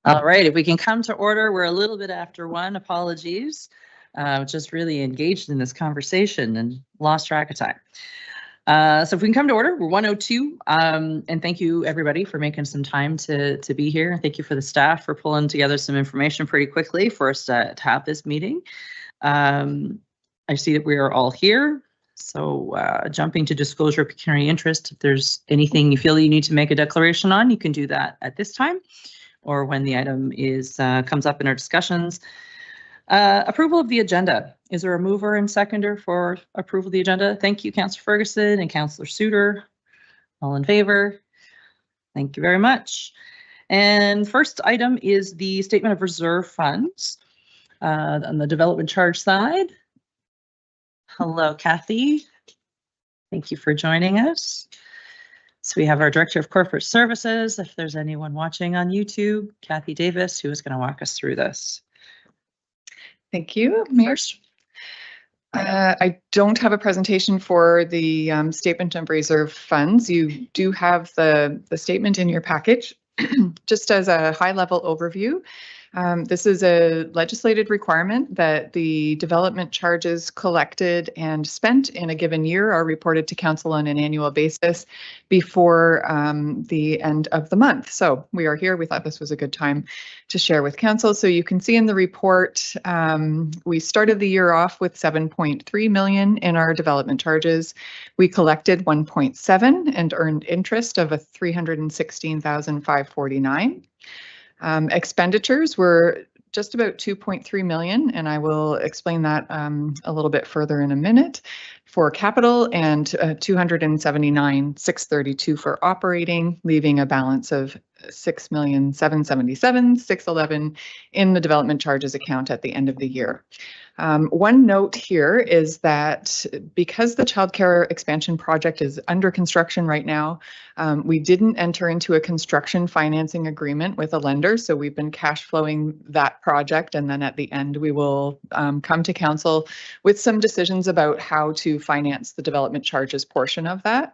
All right, if we can come to order, we're a little bit after 1, apologies. Just really engaged in this conversation and lost track of time. So if we can come to order, we're 1:02, and thank you everybody for making some time to be here. Thank you for the staff for pulling together some information pretty quickly for us to have this meeting. I see that we are all here. So jumping to disclosure of pecuniary interest, if there's anything you feel you need to make a declaration on, you can do that at this time or when the item is comes up in our discussions. Approval of the agenda. Is there a mover and seconder for approval of the agenda? Thank you, Councillor Ferguson and Councillor Suter. All in favor? Thank you very much. And first item is the statement of reserve funds on the development charge side. Hello, Kathy. Thank you for joining us. So we have our Director of Corporate Services, if there's anyone watching on YouTube, Kathy Davis, who is going to walk us through this. Thank you, Mayor. I don't have a presentation for the statement of reserve funds. You do have the statement in your package. Just as a high-level overview, this is a legislated requirement that the development charges collected and spent in a given year are reported to Council on an annual basis before the end of the month. So we are here. We thought this was a good time to share with Council. So you can see in the report, we started the year off with 7.3 million in our development charges. We collected 1.7 and earned interest of 316,549. Expenditures were just about 2.3 million, and I will explain that a little bit further in a minute, for capital, and 279,632 for operating, leaving a balance of 6,777,611 in the development charges account at the end of the year. One note here is that because the childcare expansion project is under construction right now, we didn't enter into a construction financing agreement with a lender, so we've been cash flowing that project, and then at the end we will come to Council with some decisions about how to finance the development charges portion of that.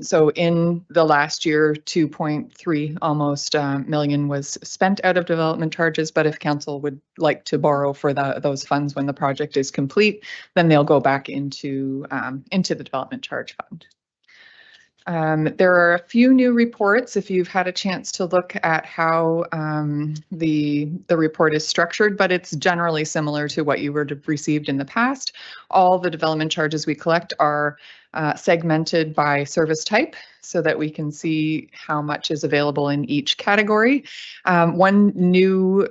So in the last year, 2.3 almost million was spent out of development charges, but if Council would like to borrow for those funds when the project is complete, then they'll go back into the development charge fund. There are a few new reports if you've had a chance to look at how the report is structured, but it's generally similar to what you would have received in the past. All the development charges we collect are segmented by service type so that we can see how much is available in each category. One new,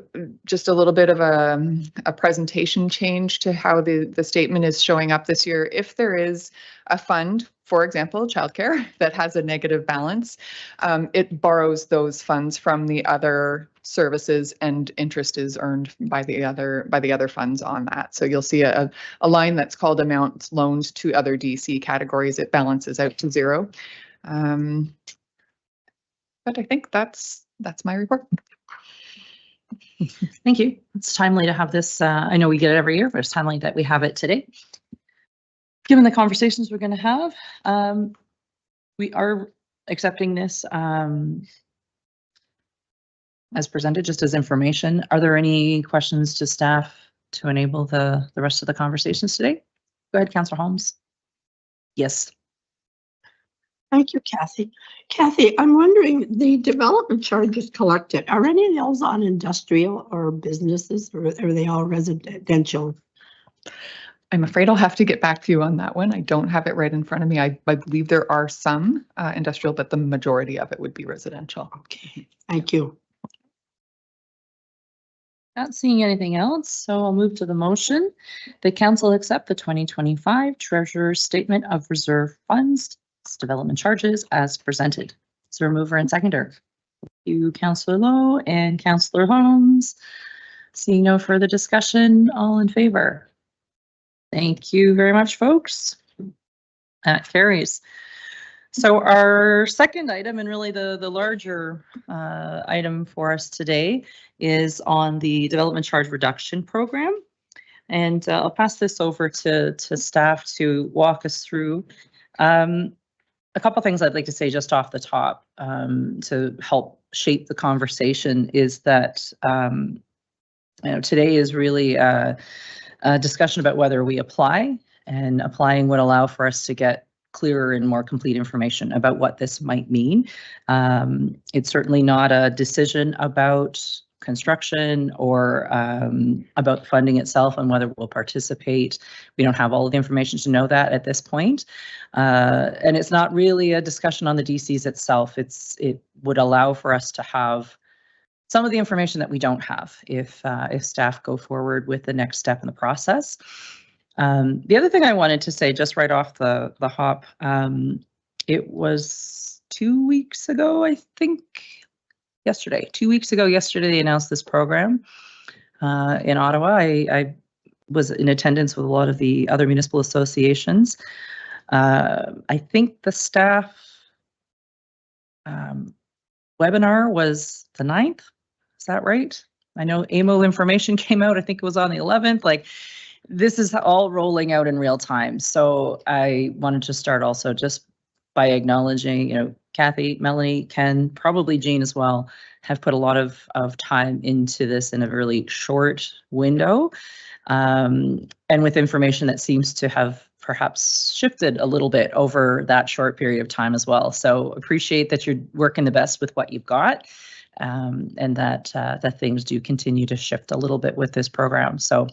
just a little bit of a presentation change to how the statement is showing up this year. If there is a fund, for example, childcare, that has a negative balance, it borrows those funds from the other services and interest is earned by the other funds on that. So you'll see a line that's called amounts loaned to other DC categories. It balances out to zero. But I think that's my report. Thank you. It's timely to have this. I know we get it every year, but it's timely that we have it today. Given the conversations we're going to have, we are accepting this as presented, just as information. Are there any questions to staff to enable the rest of the conversations today? Go ahead, Councillor Holmes. Yes. Thank you, Kathy. Kathy, I'm wondering, the development charges collected, are any of those on industrial or businesses, or are they all residential? I'm afraid I'll have to get back to you on that one. I don't have it right in front of me. I believe there are some industrial, but the majority of it would be residential. Okay, thank you. Not seeing anything else, so I'll move to the motion. The Council accept the 2025 Treasurer's Statement of Reserve Funds Development Charges as presented. So mover and seconder. Thank you, Councillor Lowe and Councillor Holmes. Seeing no further discussion, all in favor? Thank you very much, folks. That carries. So our second item, and really the larger item for us today, is on the Development Charge Reduction Program. And I'll pass this over to staff to walk us through. a couple things I'd like to say just off the top to help shape the conversation is that today is really a discussion about whether we apply, and applying would allow for us to get clearer and more complete information about what this might mean. It's certainly not a decision about construction or about funding itself and whether we'll participate. We don't have all of the information to know that at this point. And it's not really a discussion on the DCs itself. It would allow for us to have some of the information that we don't have if staff go forward with the next step in the process. The other thing I wanted to say just right off the hop, it was 2 weeks ago, I think, yesterday. 2 weeks ago yesterday, they announced this program in Ottawa. I was in attendance with a lot of the other municipal associations. I think the staff webinar was the 9th. Is that right? I know AMO information came out, I think it was on the 11th. Like, this is all rolling out in real time. So I wanted to start also just by acknowledging, Kathy, Melanie, Ken, probably Jean as well, have put a lot of time into this in a really short window, and with information that seems to have perhaps shifted a little bit over that short period of time as well. So appreciate that you're working the best with what you've got, and that things do continue to shift a little bit with this program. So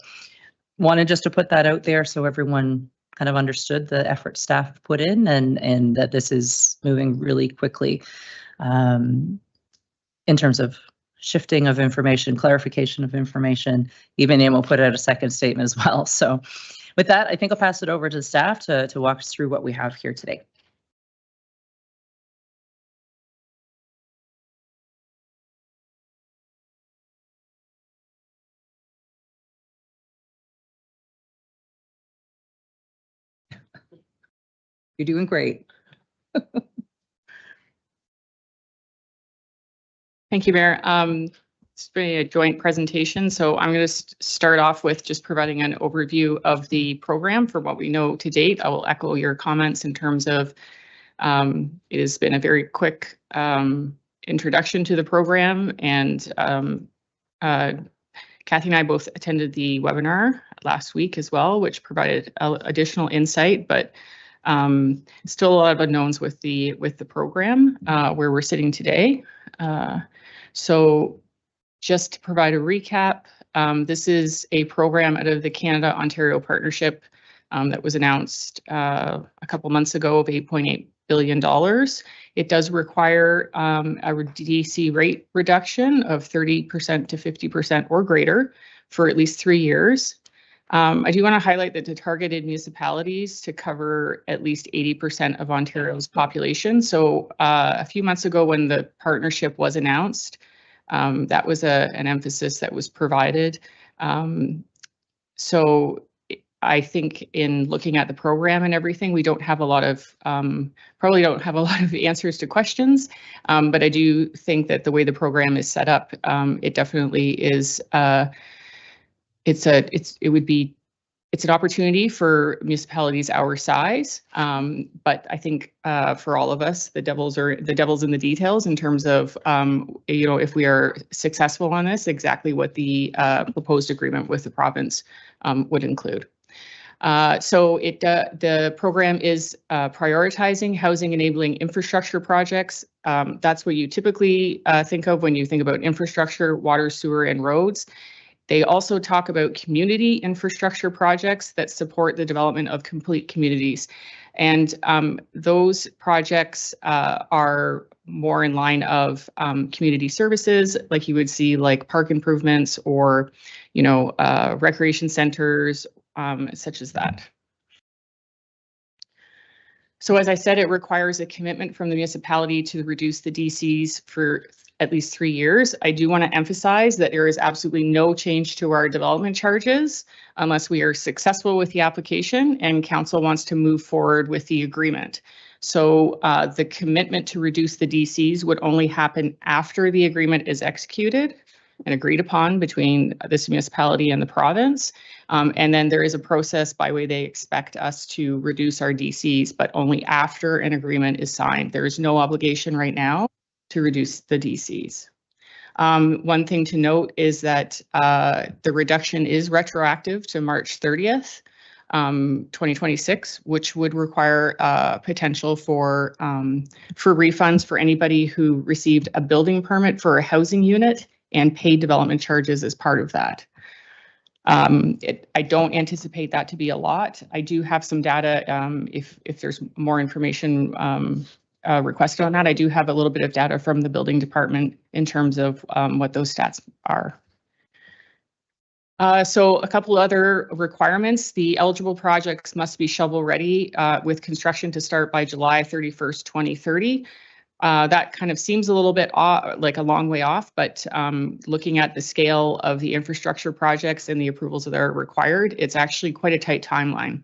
wanted just to put that out there so everyone kind of understood the effort staff put in, and that this is moving really quickly in terms of shifting of information, clarification of information. Even AMO put out a second statement as well. So with that, I think I'll pass it over to the staff to walk us through what we have here today. You're doing great. Thank you, Mayor. It's been a joint presentation, so I'm going to start off with just providing an overview of the program for what we know to date. I will echo your comments in terms of it has been a very quick introduction to the program, and Kathy and I both attended the webinar last week as well, which provided additional insight, but still a lot of unknowns with the program where we're sitting today. So just to provide a recap, this is a program out of the Canada-Ontario Partnership that was announced a couple months ago of $8.8 billion. It does require a DC rate reduction of 30% to 50% or greater for at least 3 years. I do want to highlight that the targeted municipalities to cover at least 80% of Ontario's population. So a few months ago when the partnership was announced, that was an emphasis that was provided. So I think in looking at the program and everything, we don't have a lot of, probably don't have a lot of answers to questions, but I do think that the way the program is set up, it definitely is, it's an opportunity for municipalities our size, but I think for all of us, the devil's in the details in terms of if we are successful on this, exactly what the proposed agreement with the province would include. So the program is prioritizing housing enabling infrastructure projects. That's what you typically think of when you think about infrastructure, water, sewer, and roads. They also talk about community infrastructure projects that support the development of complete communities. And those projects are more in line of community services, like you would see like park improvements or, recreation centers, such as that. So as I said, it requires a commitment from the municipality to reduce the DCs for at least 3 years. I do want to emphasize that there is absolutely no change to our development charges unless we are successful with the application and council wants to move forward with the agreement. So the commitment to reduce the DCs would only happen after the agreement is executed. and agreed upon between this municipality and the province. And then there is a process by way they expect us to reduce our DCs, but only after an agreement is signed. There is no obligation right now to reduce the DCs. One thing to note is that the reduction is retroactive to March 30th, 2026, which would require potential for refunds for anybody who received a building permit for a housing unit and paid development charges as part of that. I don't anticipate that to be a lot. I do have some data if there's more information requested on that. I do have a little bit of data from the building department in terms of what those stats are. So a couple other requirements. The eligible projects must be shovel ready with construction to start by July 31st, 2030. That kind of seems a little bit off, like a long way off, but looking at the scale of the infrastructure projects and the approvals that are required, it's actually quite a tight timeline.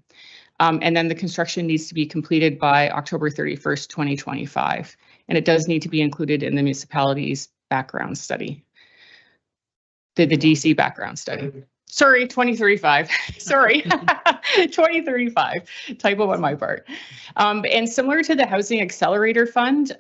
And then the construction needs to be completed by October 31st, 2025. And it does need to be included in the municipality's background study. The DC background study. Sorry, 2035. Sorry, 2035. Typo on my part. And similar to the Housing Accelerator Fund,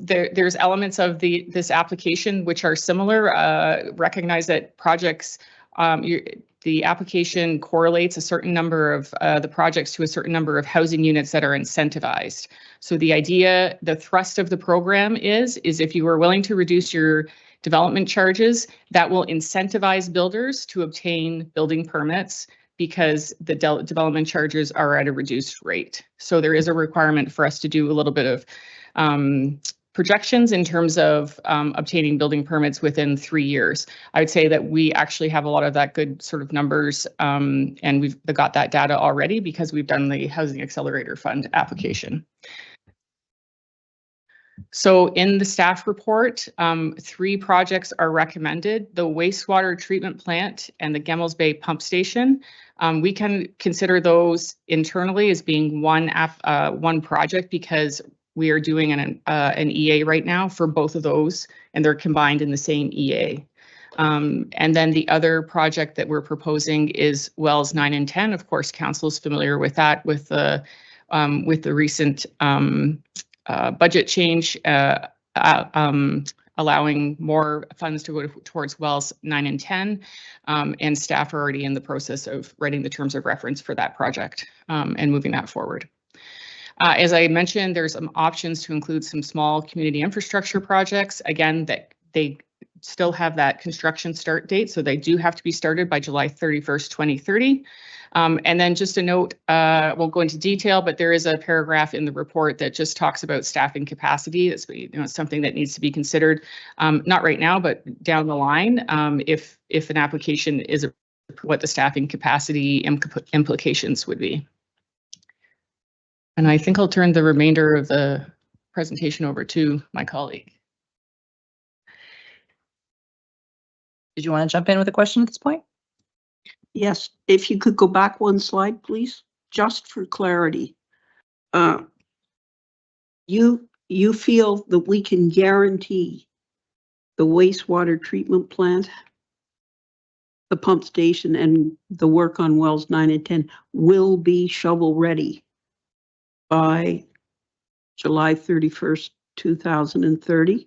there's elements of this application which are similar. Recognize that projects, the application correlates a certain number of the projects to a certain number of housing units that are incentivized. So the idea, the thrust of the program is if you are willing to reduce your development charges, that will incentivize builders to obtain building permits because the development charges are at a reduced rate. So there is a requirement for us to do a little bit of projections in terms of obtaining building permits within 3 years. I would say that we actually have a lot of that good sort of numbers and we've got that data already because we've done the Housing Accelerator Fund application. So in the staff report, 3 projects are recommended: the wastewater treatment plant and the Gemmels Bay pump station. We can consider those internally as being one project because we are doing an EA right now for both of those, and they're combined in the same EA. And then the other project that we're proposing is Wells 9 and 10. Of course, council is familiar with that with the recent budget change, allowing more funds to go towards Wells 9 and 10, and staff are already in the process of writing the terms of reference for that project and moving that forward. As I mentioned, there's some options to include some small community infrastructure projects. Again, that they still have that construction start date, so they do have to be started by July 31st, 2030. And then just a note, won't go into detail, but there is a paragraph in the report that just talks about staffing capacity. It's something that needs to be considered, not right now, but down the line, if an application is what the staffing capacity implications would be. And I think I'll turn the remainder of the presentation over to my colleague. Did you want to jump in with a question at this point? Yes, if you could go back one slide, please, just for clarity. You feel that we can guarantee the wastewater treatment plant, the pump station, and the work on Wells 9 and 10 will be shovel ready by July 31st, 2030?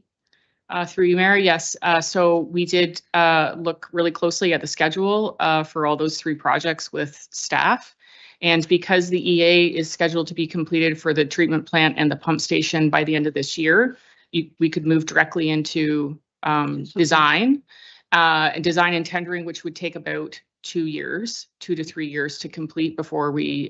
Through you, Mayor, yes. So we did look really closely at the schedule for all those 3 projects with staff. And because the EA is scheduled to be completed for the treatment plant and the pump station by the end of this year, we could move directly into design and tendering, which would take about 2 to 3 years to complete before we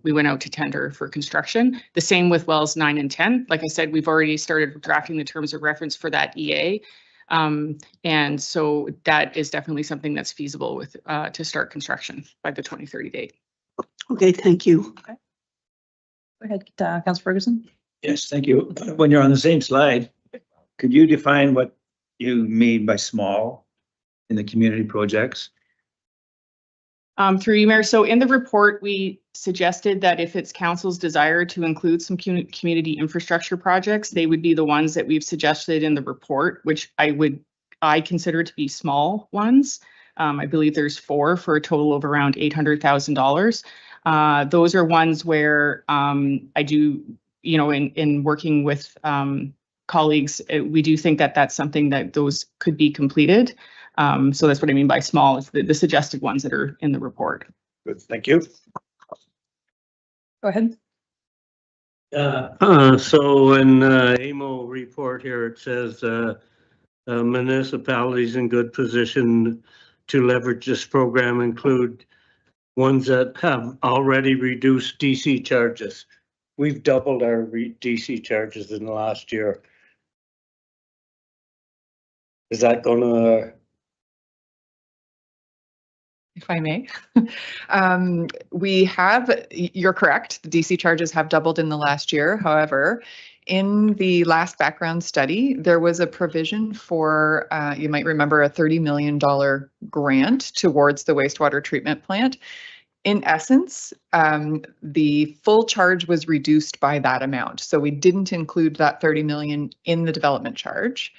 went out to tender for construction. The same with Wells 9 and 10. Like I said, we've already started drafting the terms of reference for that EA. And so that is definitely something that's feasible with to start construction by the 2030 date. Okay, thank you. Okay. Go ahead, Councilor Ferguson. Yes, thank you. When you're on the same slide, could you define what you mean by small in the community projects? Through you, Mayor. So in the report, we suggested that if it's council's desire to include some community infrastructure projects, they would be the ones that we've suggested in the report, which I would I consider to be small ones. I believe there's 4 for a total of around $800,000. Those are ones where I do, in working with colleagues, we do think that that's something that those could be completed. So that's what I mean by small, is the suggested ones that are in the report. Good, thank you. Go ahead. So in AMO report here, it says municipalities in good position to leverage this program include ones that have already reduced DC charges. We've doubled our DC charges in the last year. Is that gonna? If I may. You're correct, the DC charges have doubled in the last year. However, in the last background study, there was a provision for, you might remember, a $30 million grant towards the wastewater treatment plant. In essence, the full charge was reduced by that amount. So we didn't include that 30 million in the development charge.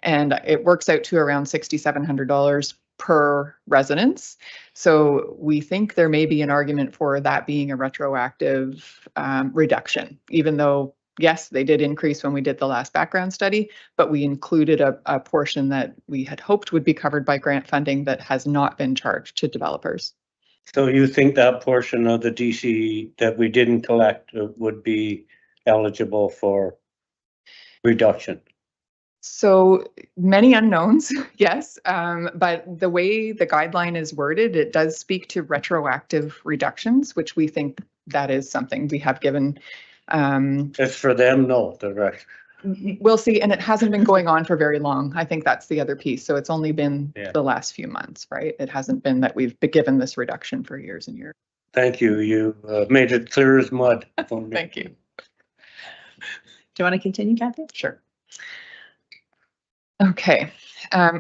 And it works out to around $6,700 per residence. So we think there may be an argument for that being a retroactive reduction, even though, yes, they did increase when we did the last background study, but we included a portion that we had hoped would be covered by grant funding that has not been charged to developers. So you think that portion of the DC that we didn't collect would be eligible for reduction? So many unknowns, yes, but the way the guideline is worded, it does speak to retroactive reductions, which we think that is something we have given. It's for them, no, the rest. We'll see, and it hasn't been going on for very long. I think that's the other piece. So it's only been the last few months, right? It hasn't been that we've been given this reduction for years and years. Thank you. You made it clear as mud. Thank you. Do you want to continue, Kathy? Sure. Okay,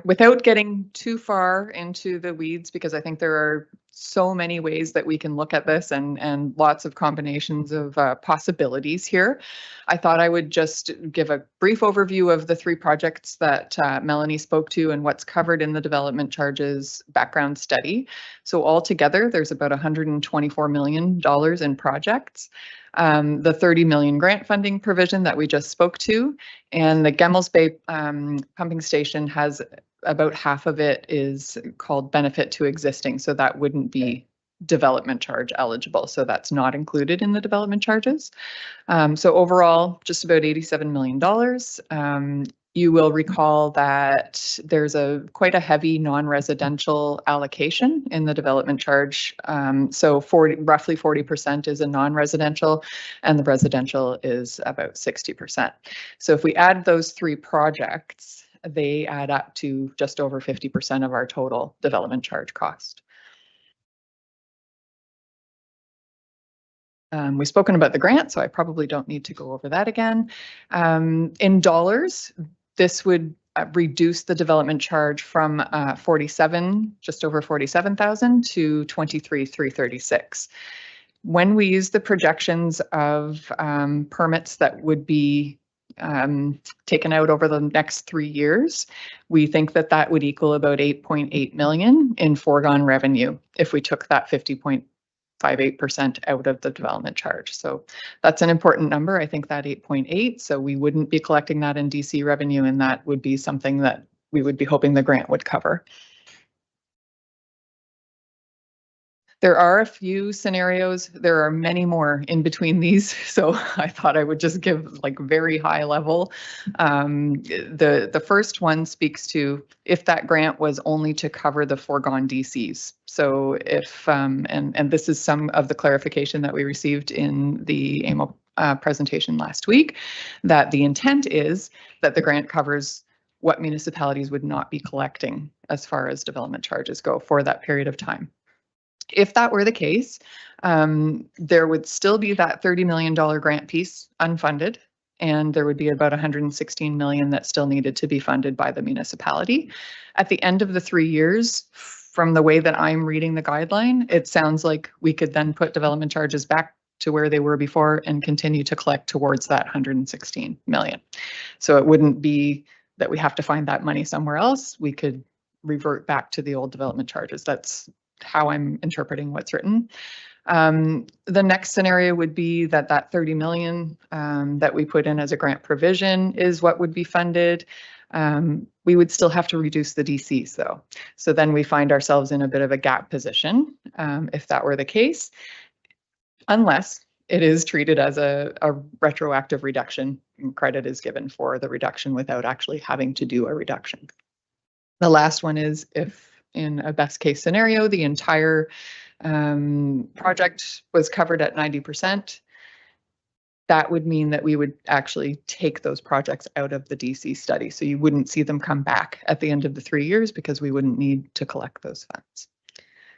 without getting too far into the weeds, because I think there are so many ways that we can look at this and lots of combinations of possibilities here, I thought I would just give a brief overview of the 3 projects that Melanie spoke to and what's covered in the development charges background study. So altogether, there's about $124 million in projects. The 30 million grant funding provision that we just spoke to, and the Gemmels Bay pumping station has about half of it is called benefit to existing. So that wouldn't be development charge eligible. So that's not included in the development charges. So overall, just about $87 million. You will recall that there's quite a heavy non-residential allocation in the development charge. So roughly 40% is a non-residential, and the residential is about 60%. So if we add those 3 projects, they add up to just over 50% of our total development charge cost. We've spoken about the grant, so I probably don't need to go over that again. In dollars, this would reduce the development charge from just over 47,000 to 23,336. When we use the projections of permits that would be taken out over the next 3 years, we think that that would equal about 8.8 million in foregone revenue if we took that 50.58% out of the development charge. So that's an important number. I think that 8.8. So we wouldn't be collecting that in DC revenue, and that would be something that we would be hoping the grant would cover. There are a few scenarios. There are many more in between these. So I thought I would just give like very high level. The first one speaks to if that grant was only to cover the foregone DCs. So if, and this is some of the clarification that we received in the AMO presentation last week, that the intent is that the grant covers what municipalities would not be collecting as far as development charges go for that period of time. If that were the case, there would still be that $30 million grant piece unfunded, and there would be about 116 million that still needed to be funded by the municipality. At the end of the 3 years, from the way that I'm reading the guideline, it sounds like we could then put development charges back to where they were before and continue to collect towards that 116 million. So it wouldn't be that we have to find that money somewhere else, we could revert back to the old development charges. That's how I'm interpreting what's written. The next scenario would be that 30 million that we put in as a grant provision is what would be funded. We would still have to reduce the DCs though. So then we find ourselves in a bit of a gap position if that were the case, unless it is treated as a retroactive reduction and credit is given for the reduction without actually having to do a reduction. The last one is if in a best case scenario, the entire project was covered at 90%. That would mean that we would actually take those projects out of the DC study. So you wouldn't see them come back at the end of the 3 years because we wouldn't need to collect those funds.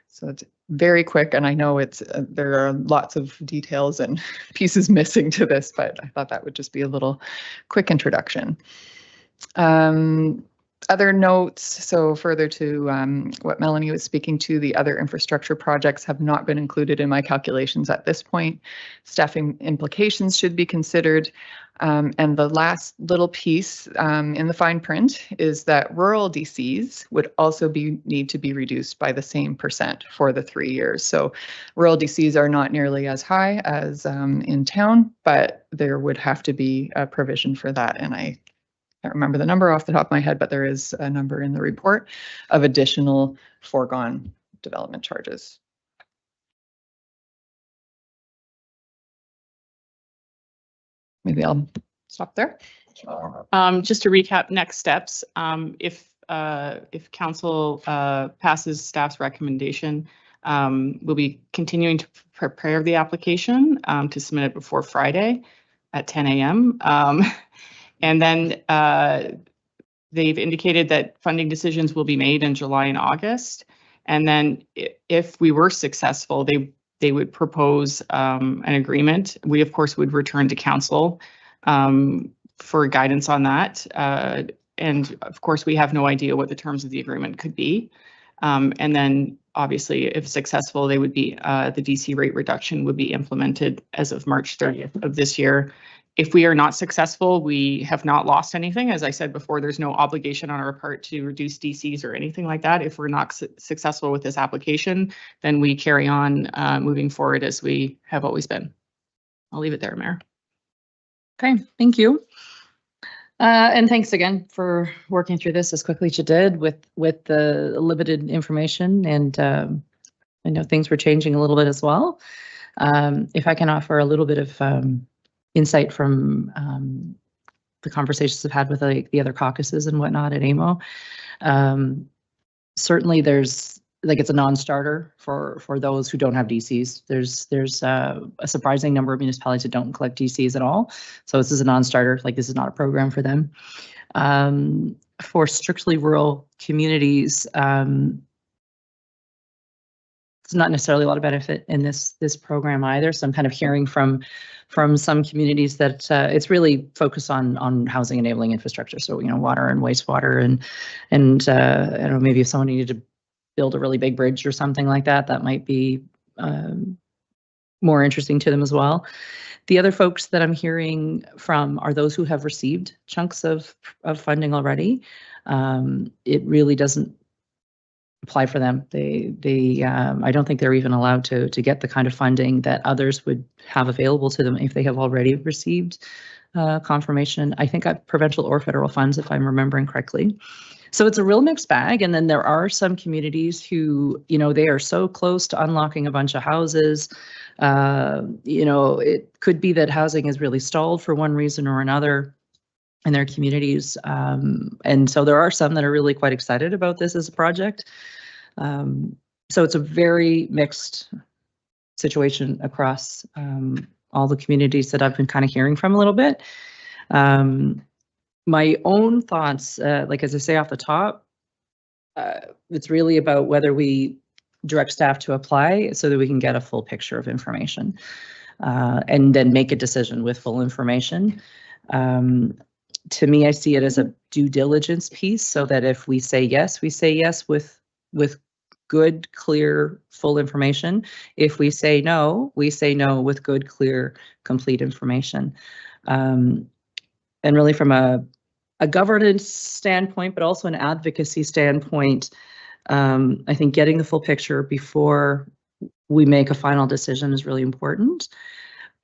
So it's very quick, and I know it's there are lots of details and pieces missing to this, but I thought that would just be a little quick introduction. Other notes, so further to what Melanie was speaking to, the other infrastructure projects have not been included in my calculations at this point. Staffing implications should be considered. And the last little piece in the fine print is that rural DCs would also need to be reduced by the same % for the 3 years. So rural DCs are not nearly as high as in town, but there would have to be a provision for that. And I can't remember the number off the top of my head, but there is a number in the report of additional foregone development charges. Maybe I'll stop there. Just to recap next steps, if council passes staff's recommendation, we'll be continuing to prepare the application to submit it before Friday at 10 a.m. And then they've indicated that funding decisions will be made in July and August. And then if we were successful, they would propose an agreement. We, of course, would return to council for guidance on that. And of course, we have no idea what the terms of the agreement could be. And then obviously, if successful, they would be the DC rate reduction would be implemented as of March 30th of this year. If we are not successful, we have not lost anything. As I said before, there's no obligation on our part to reduce DCs or anything like that. If we're not successful with this application, then we carry on moving forward as we have always been. I'll leave it there, Mayor. Okay, thank you. And thanks again for working through this as quickly as you did with the limited information. And I know things were changing a little bit as well. If I can offer a little bit of insight from the conversations I've had with the other caucuses and whatnot at AMO. Certainly there's it's a non-starter for those who don't have DCs. There's a surprising number of municipalities that don't collect DCs at all. So this is a non-starter, this is not a program for them. For strictly rural communities, it's not necessarily a lot of benefit in this program either. So I'm kind of hearing from some communities that it's really focused on housing enabling infrastructure. So water and wastewater and I don't know, maybe if someone needed to build a really big bridge or something like that, that might be more interesting to them as well. The other folks that I'm hearing from are those who have received chunks of funding already. It really doesn't apply for them. I don't think they're even allowed to get the kind of funding that others would have available to them if they have already received confirmation. I think provincial or federal funds, if I'm remembering correctly. So it's a real mixed bag. And then there are some communities who, they are so close to unlocking a bunch of houses. It could be that housing is really stalled for one reason or another in their communities. And so there are some that are really quite excited about this as a project. So it's a very mixed situation across all the communities that I've been kind of hearing from a little bit. My own thoughts, as I say off the top, it's really about whether we direct staff to apply so that we can get a full picture of information and then make a decision with full information. To me, I see it as a due diligence piece so that if we say yes with good, clear, full information. If we say no with good, clear, complete information. And really from a a governance standpoint, but also an advocacy standpoint, I think getting the full picture before we make a final decision is really important.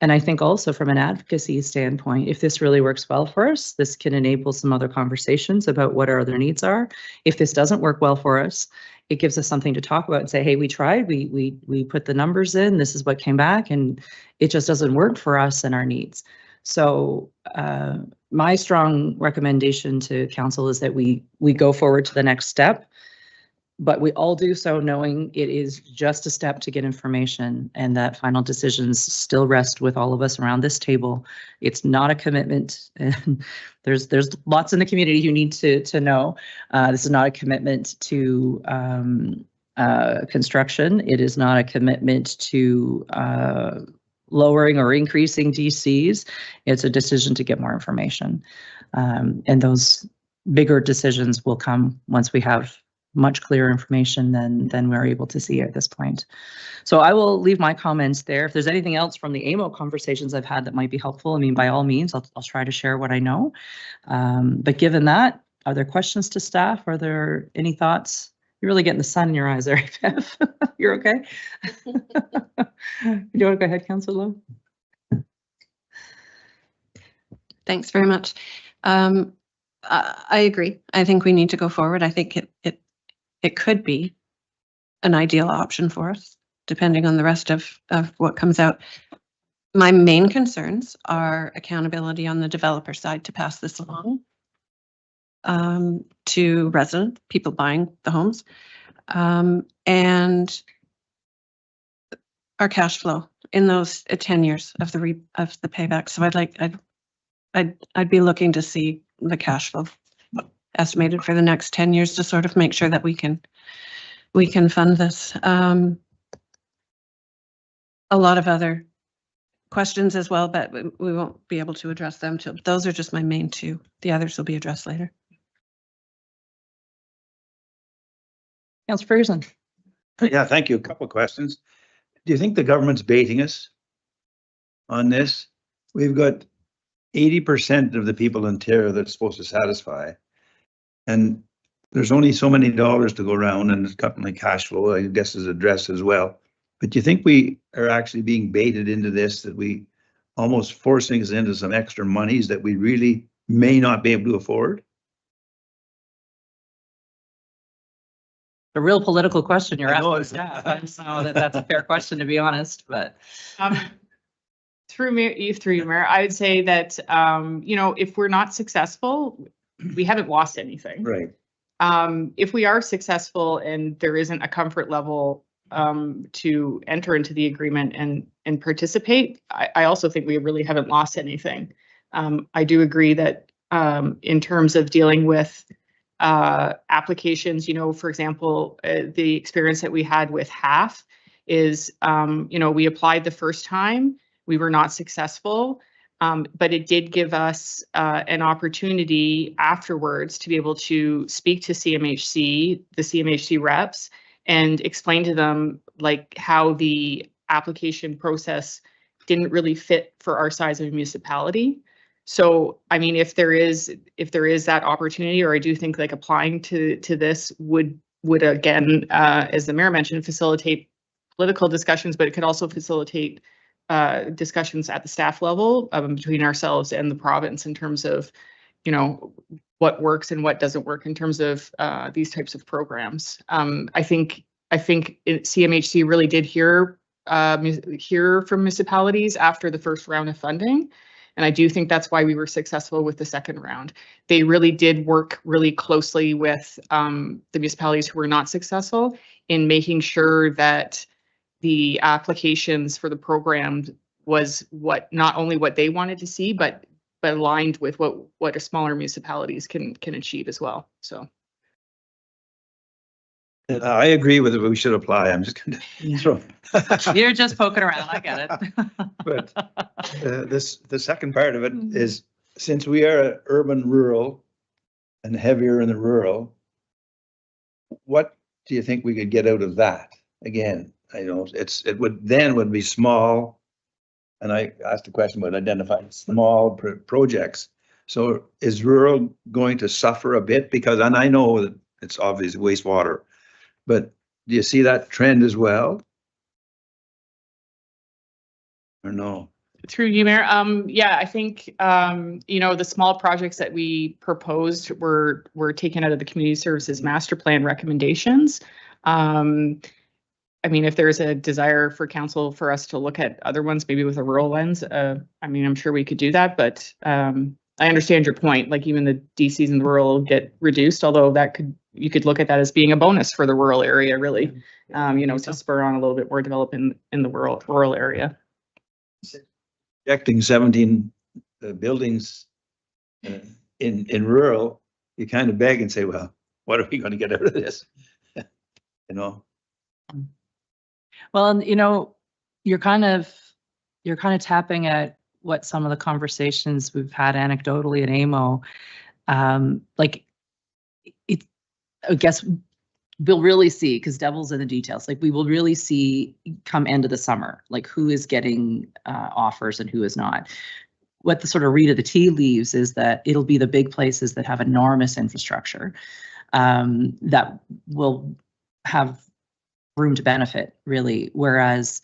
And I think also from an advocacy standpoint, if this really works well for us, this can enable some other conversations about what our other needs are. If this doesn't work well for us, it gives us something to talk about and say, hey, we tried, we put the numbers in, this is what came back, and it just doesn't work for us and our needs. So my strong recommendation to council is that we go forward to the next step, but we all do so knowing it is just a step to get information, and that final decisions still rest with all of us around this table. It's not a commitment, and there's lots in the community who need to know. This is not a commitment to construction. It is not a commitment to lowering or increasing DCs. It's a decision to get more information. And those bigger decisions will come once we have much clearer information than we're able to see at this point. So I will leave my comments there. If there's anything else from the AMO conversations I've had that might be helpful, I mean, by all means, I'll try to share what I know. But given that, are there questions to staff? Are there any thoughts? You're really getting the sun in your eyes there, Bev. You're okay? You want to go ahead, Councillor Lowe? Thanks very much. I agree. I think we need to go forward. I think it could be an ideal option for us, depending on the rest of what comes out. My main concerns are accountability on the developer side to pass this along to residents, people buying the homes, and our cash flow in those 10 years of the payback. So I'd be looking to see the cash flow estimated for the next 10 years to sort of make sure that we can fund this. A lot of other questions as well, but we won't be able to address them till. Those are just my main two. The others will be addressed later. Councillor Ferguson. Yeah, thank you. A couple of questions. Do you think the government's baiting us on this? We've got 80% of the people in Ontario that's supposed to satisfy, and there's only so many dollars to go around, and it's company cash flow, I guess, is addressed as well. But do you think we are actually being baited into this, that we almost forcing us into some extra monies that we really may not be able to afford? A real political question you're I know asking it's- staff. I don't know that's a fair question, to be honest, but. Through you, Mayor, I would say that, if we're not successful, we haven't lost anything. Right. If we are successful and there isn't a comfort level to enter into the agreement and participate, I also think we really haven't lost anything. I do agree that in terms of dealing with applications, for example, the experience that we had with HAF is, we applied the first time. We were not successful, but it did give us an opportunity afterwards to be able to speak to CMHC, the CMHC reps, and explain to them how the application process didn't really fit for our size of municipality. So, I mean, if there is that opportunity, or I do think applying to this would again, as the mayor mentioned, facilitate political discussions, but it could also facilitate discussions at the staff level between ourselves and the province in terms of, what works and what doesn't work in terms of these types of programs. I think CMHC really did hear from municipalities after the first round of funding. And I do think that's why we were successful with the second round. They really did work really closely with the municipalities who were not successful in making sure that the applications for the program was not only what they wanted to see, but aligned with what smaller municipalities can achieve as well. So I agree with it, but we should apply. I'm just going to throw. You're just poking around, I get it. But the second part of it is, since we are urban rural and heavier in the rural, what do you think we could get out of that? Again, it would be small, and I asked the question about identifying small projects, So is rural going to suffer a bit? Because, and I know that it's obvious wastewater, but do you see that trend as well? Or no? Through you, Mayor. Yeah, I think, you know, the small projects that we proposed were taken out of the community services master plan recommendations. I mean, if there's a desire for council for us to look at other ones, maybe with a rural lens, I mean, I'm sure we could do that, but I understand your point. Like even the DCs in the rural get reduced, although you could look at that as being a bonus for the rural area, really, you know, to spur on a little bit more development in the rural area. Projecting 17 buildings in rural, you kind of beg and say, well, what are we going to get out of this? You know? Well, and you know, you're kind of tapping at what some of the conversations we've had anecdotally at AMO, like it, I guess we'll really see, because devil's in the details, like we will really see come end of the summer, like who is getting offers and who is not. What the sort of read of the tea leaves is that it'll be the big places that have enormous infrastructure that will have room to benefit, really. Whereas,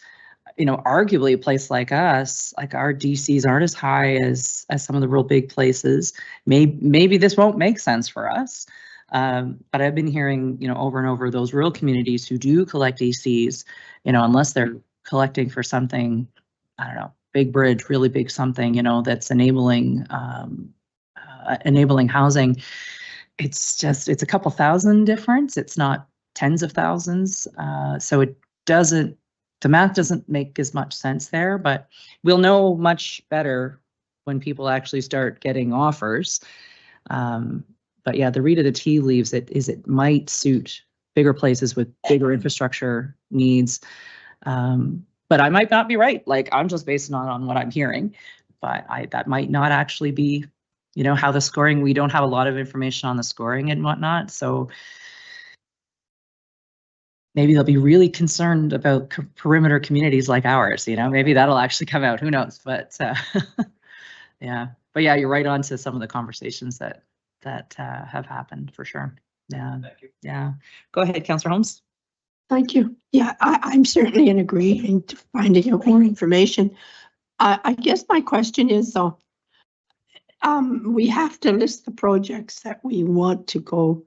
you know, arguably a place like us, like our DCs aren't as high as some of the real big places. Maybe this won't make sense for us. But I've been hearing, you know, over and over, those rural communities who do collect DCs, you know, unless they're collecting for something, I don't know, big bridge, really big something, you know, that's enabling housing. It's a couple thousand difference. It's not tens of thousands. So the math doesn't make as much sense there, but we'll know much better when people actually start getting offers. But yeah, the read of the tea leaves it might suit bigger places with bigger infrastructure needs. But I might not be right. Like I'm just basing on what I'm hearing, but that might not actually be, you know, how the scoring, we don't have a lot of information on the scoring and whatnot. So maybe they'll be really concerned about perimeter communities like ours, you know, maybe that'll actually come out, who knows, but yeah, but yeah, you're right on to some of the conversations that have happened for sure. Yeah. Thank you. Yeah. Go ahead, Councillor Holmes. Thank you. Yeah, I'm certainly in agreement to finding out more information. I guess my question is though, we have to list the projects that we want to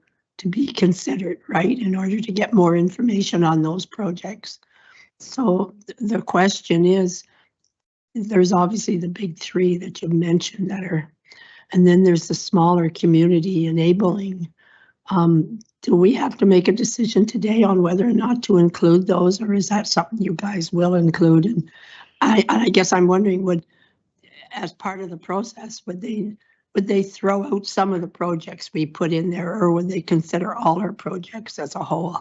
be considered, right, in order to get more information on those projects. So the question is, there's obviously the big three that you mentioned that are, and then there's the smaller community enabling. Do we have to make a decision today on whether or not to include those, or is that something you guys will include? And I guess I'm wondering, as part of the process, would they throw out some of the projects we put in there, or would they consider all our projects as a whole?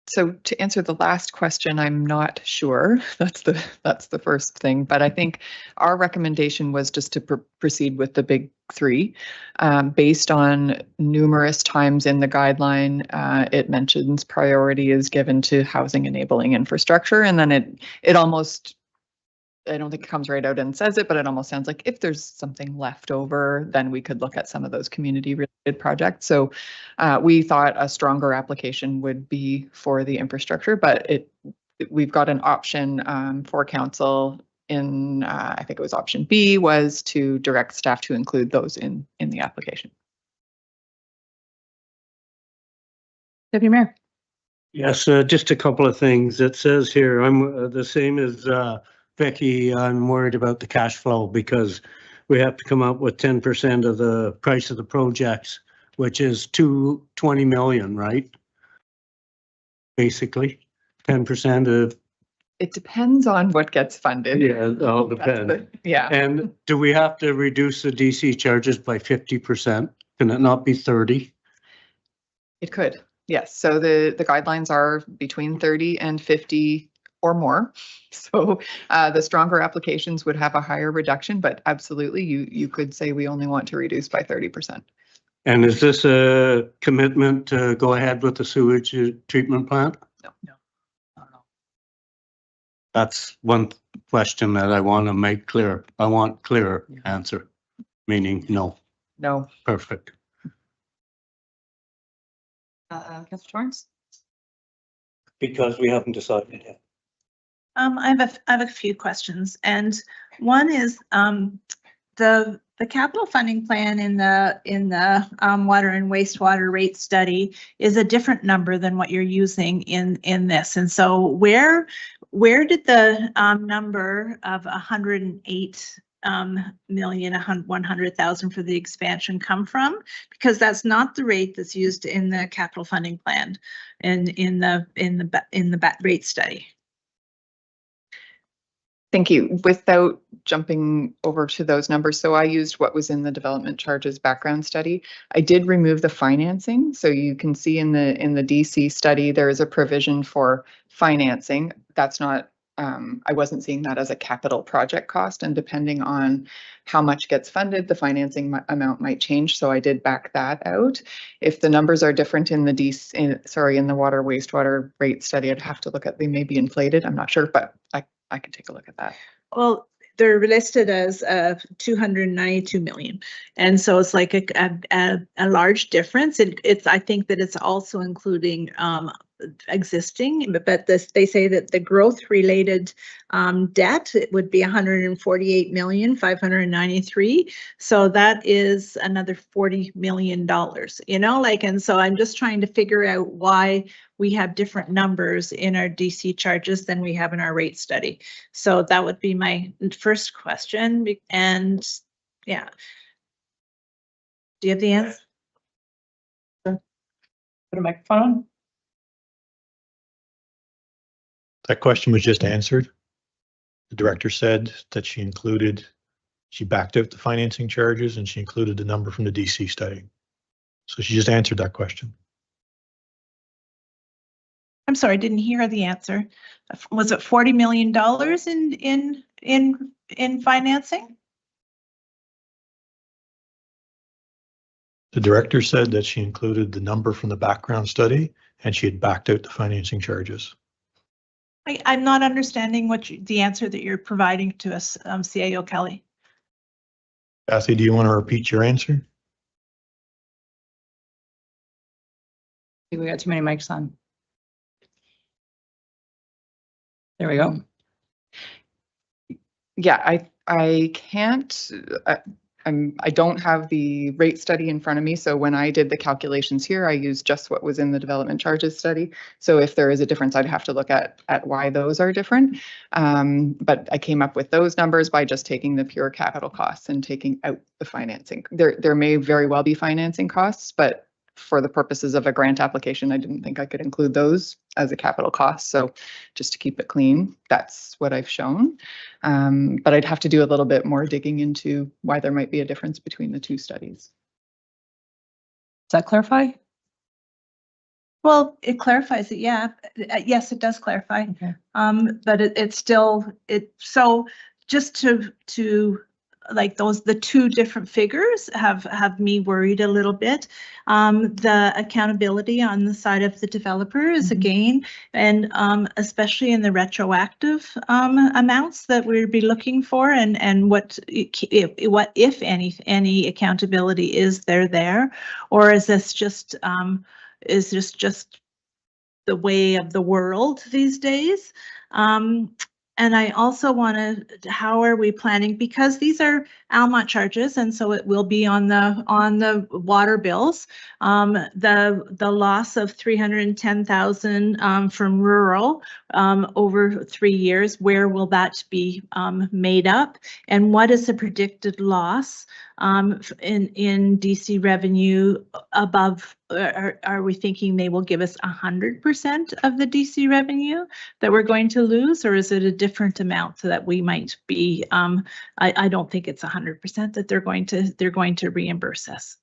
So to answer the last question, I'm not sure. That's the first thing. But I think our recommendation was just to proceed with the big three, based on numerous times in the guideline. It mentions priority is given to housing enabling infrastructure, and then it almost, I don't think it comes right out and says it, but it almost sounds like if there's something left over, then we could look at some of those community related projects. So we thought a stronger application would be for the infrastructure, but we've got an option for council in, I think it was option B, was to direct staff to include those in the application. Deputy Mayor. Yes, just a couple of things. It says here, I'm the same as Becky. I'm worried about the cash flow because we have to come up with 10% of the price of the projects, which is 20 million, right? Basically, 10% of. It depends on what gets funded. Yeah, it all depends. Yeah. And do we have to reduce the DC charges by 50%? Can it not be 30? It could, yes. So the guidelines are between 30 and 50 or more. So the stronger applications would have a higher reduction, but absolutely you could say we only want to reduce by 30%. And is this a commitment to go ahead with the sewage treatment plant? No. That's one question that I want to make clear. I want clear answer, meaning no. No. Perfect. Councilor Torrance? Because we haven't decided yet. I have a few questions, and one is the capital funding plan in the water and wastewater rate study is a different number than what you're using in this. And so where did the number of 108 million 100,000 for the expansion come from? Because that's not the rate that's used in the capital funding plan and in the rate study. Thank you. Without jumping over to those numbers, so I used what was in the development charges background study. I did remove the financing. So you can see in the DC study, there is a provision for financing. That's not, I wasn't seeing that as a capital project cost, and depending on how much gets funded, the financing amount might change. So I did back that out. If the numbers are different in the in the water wastewater rate study, I'd have to look at, they may be inflated. I'm not sure, but I can take a look at that. Well, they're listed as 292 million, and so it's like a large difference. I think that it's also including existing, but they say that the growth related debt, it would be 148 million 593. So that is another $40 million, you know, like, and so I'm just trying to figure out why we have different numbers in our DC charges than we have in our rate study. So that would be my first question. And yeah. Do you have the answer? Put a microphone on. That question was just answered. The director said that she backed out the financing charges and she included the number from the DC study. So she just answered that question. I'm sorry, I didn't hear the answer. Was it $40 million in financing? The director said that she included the number from the background study and she had backed out the financing charges. I'm not understanding the answer that you're providing to us, CAO Kelly. Kathy, do you want to repeat your answer? We got too many mics on. There we go. Yeah, I can't, I don't have the rate study in front of me. So when I did the calculations here, I used just what was in the development charges study. So if there is a difference, I'd have to look at why those are different. But I came up with those numbers by just taking the pure capital costs and taking out the financing. There may very well be financing costs, but for the purposes of a grant application, I didn't think I could include those as a capital cost. So just to keep it clean, that's what I've shown. But I'd have to do a little bit more digging into why there might be a difference between the two studies. Does that clarify? Well, it clarifies it, yeah. Yes, it does clarify. Okay. But it's still, so just to like the two different figures have me worried a little bit. The accountability on the side of the developer is again, and especially in the retroactive amounts that we'd be looking for, and what if any accountability is there, or is this just the way of the world these days? And I also want to, how are we planning, because these are Almont charges, and so it will be on the water bills. The loss of 310,000 from rural over 3 years, where will that be made up? And what is the predicted loss in DC revenue above? Are we thinking they will give us 100% of the DC revenue that we're going to lose, or is it a different amount so that we might be? I don't think it's 100% that they're going to reimburse us.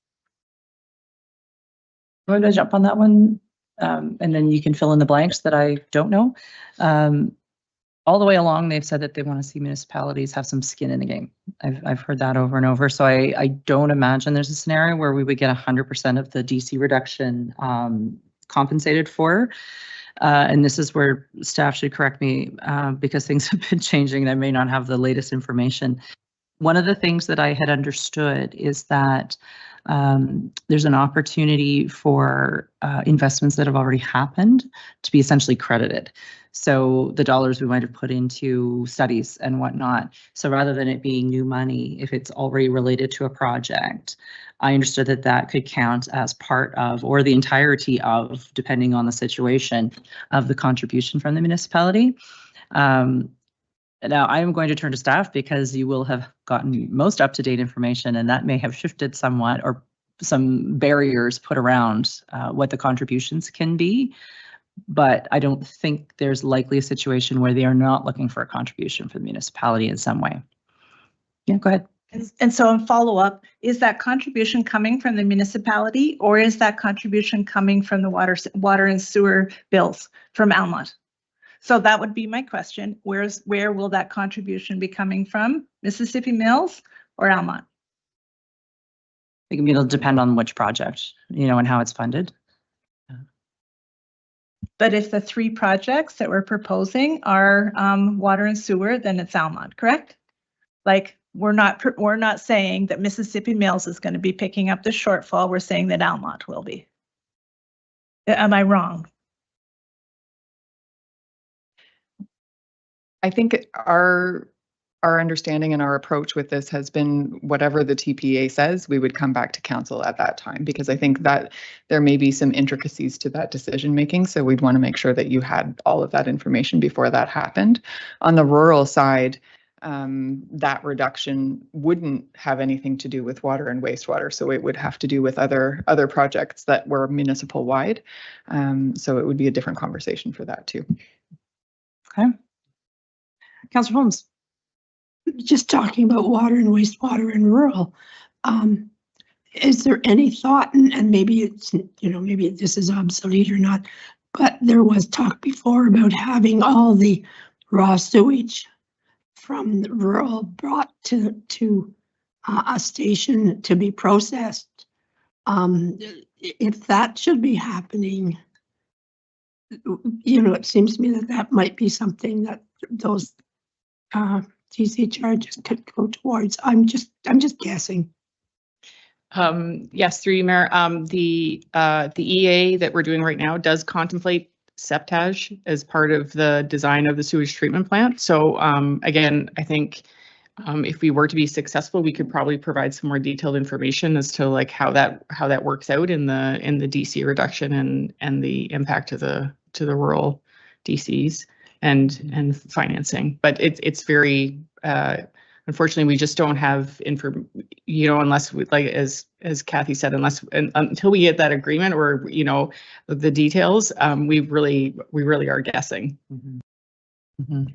I'm going to jump on that one, and then you can fill in the blanks that I don't know. All the way along, they've said that they want to see municipalities have some skin in the game. I've heard that over and over. So I don't imagine there's a scenario where we would get 100% of the DC reduction compensated for. And this is where staff should correct me because things have been changing and I may not have the latest information. One of the things that I had understood is that there's an opportunity for investments that have already happened to be essentially credited. So the dollars we might have put into studies and whatnot. So rather than it being new money, if it's already related to a project, I understood that that could count as part of, or the entirety of, depending on the situation, of the contribution from the municipality. Now, I am going to turn to staff because you will have gotten most up-to-date information, and that may have shifted somewhat, or some barriers put around what the contributions can be. But I don't think there's likely a situation where they are not looking for a contribution from the municipality in some way. Yeah, go ahead. And so in follow-up, is that contribution coming from the municipality, or is that contribution coming from the water and sewer bills from Almont? So that would be my question. Where will that contribution be coming from? Mississippi Mills or Almont? I think it'll depend on which project, and how it's funded. But if the 3 projects that we're proposing are water and sewer, then it's Almont, correct? Like, we're not saying that Mississippi Mills is going to be picking up the shortfall. We're saying that Almont will be. Am I wrong? I think our understanding and our approach with this has been whatever the TPA says, we would come back to council at that time, because I think that there may be some intricacies to that decision making. So we'd want to make sure that you had all of that information before that happened. On the rural side, that reduction wouldn't have anything to do with water and wastewater. So it would have to do with other projects that were municipal wide. So it would be a different conversation for that too. Okay. Councillor Holmes. Just talking about water and wastewater in rural, is there any thought, and maybe it's, maybe this is obsolete or not, but there was talk before about having all the raw sewage from the rural brought to a station to be processed. If that should be happening, it seems to me that might be something that those DC charges could go towards. I'm just guessing. Yes, through you, Mayor. The EA that we're doing right now does contemplate septage as part of the design of the sewage treatment plant. So again, I think if we were to be successful, we could probably provide some more detailed information as to like how that works out in the DC reduction and the impact to the rural DCs and financing. But it's very unfortunately, we just don't have unless we, like as Kathy said, until we get that agreement or the details, we really are guessing. Mm-hmm. Mm-hmm.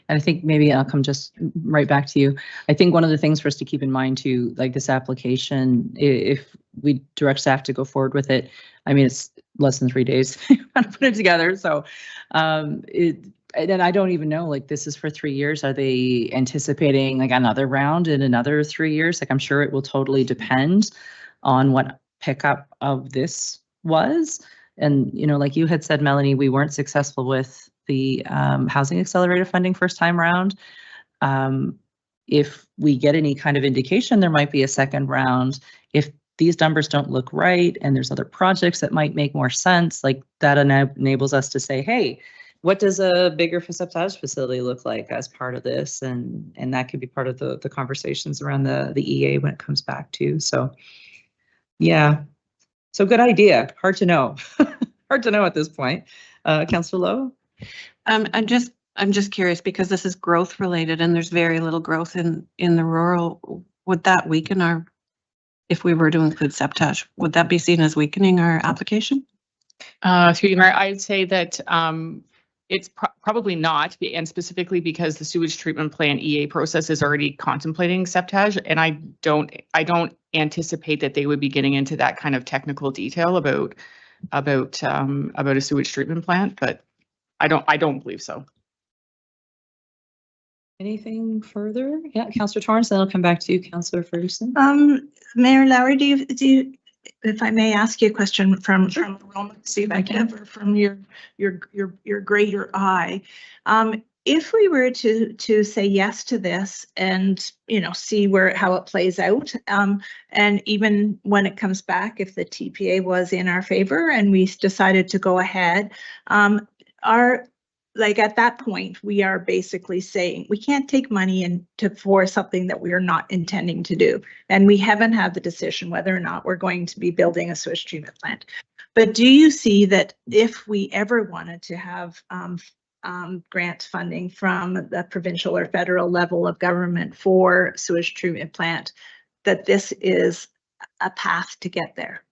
And I think maybe I'll come just right back to you. I think one of the things for us to keep in mind too, like this application, if we direct staff to go forward with it, I mean, it's less than 3 days to put it together. So and I don't even know, like, this is for 3 years. Are they anticipating like another round in another 3 years? Like, I'm sure it will totally depend on what pickup of this was. And, like you had said, Melanie, we weren't successful with the Housing Accelerator funding first time around. If we get any kind of indication, there might be a second round. If these numbers don't look right and there's other projects that might make more sense, like that enables us to say, hey, what does a bigger septage facility look like as part of this? And that could be part of the conversations around the EA when it comes back to. So yeah, so good idea. Hard to know. Hard to know at this point. Councillor Lowe? I'm just curious, because this is growth related and there's very little growth in the rural. Would that weaken if we were to include septage, would that be seen as weakening our application? Through you, Mayor, I'd say that it's probably not, and specifically because the sewage treatment plant EA process is already contemplating septage, and I don't anticipate that they would be getting into that kind of technical detail about a sewage treatment plant, but I don't believe so. Anything further? Yeah, Councillor Torrance, then I'll come back to you, Councillor Ferguson. Mayor Lowry, do you if I may ask you a question from the room, see if I can, or from your greater eye. If we were to say yes to this and, you know, see how it plays out, and even when it comes back, if the TPA was in our favor and we decided to go ahead, like at that point, we are basically saying we can't take money for something that we are not intending to do. And we haven't had the decision whether or not we're going to be building a sewage treatment plant. But do you see that if we ever wanted to have grant funding from the provincial or federal level of government for sewage treatment plant, that this is a path to get there?